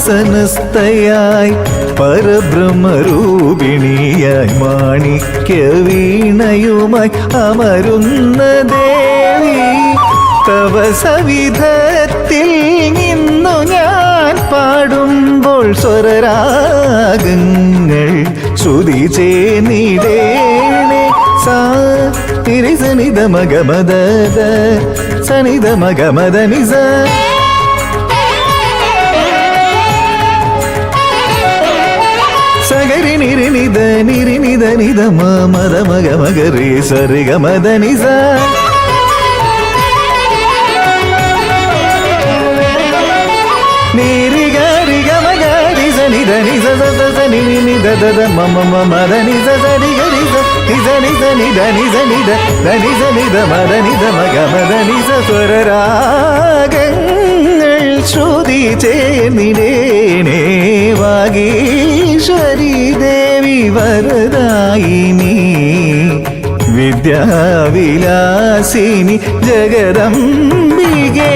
പദ്മാസനസ്ഥയായി പരബ്രഹ്മരൂപിണിയായി മാണിക്യ വീണയുമായി അമരുന്ന ദേവി തവ സവിധത്തിൽ നിന്നു ഞാൻ പാടുമ്പോൾ സ്വരരാഗങ്ങൾ ശ്രുതി ചേർന്നിടേണേ സാ തിരി സനിധ മഗമദ സനിധ മഗമദ നിസ സഗരി നിരിനിധ നിരിനിധ നിധ മദ മഗ മഗരി സരി ഗമദ നിസ നിരി ഗരി ഗമ ഗരി സനിധ നിസ സ നിരി നിധ ദ മമ മദ നിസ സരി ഗരി സ നിസ നിസ നിധ നിസ നിധ ധ നിസ നിധ മദ നിധ മഗ മദ നിസ സ്വരരാഗങ്ങൾ ശ്രുതി ചേർന്നിടേണേ വാഗീശ്വരി ദേവി വരദായിനി വിദ്യാവിലാസിനി ജഗദംബികേ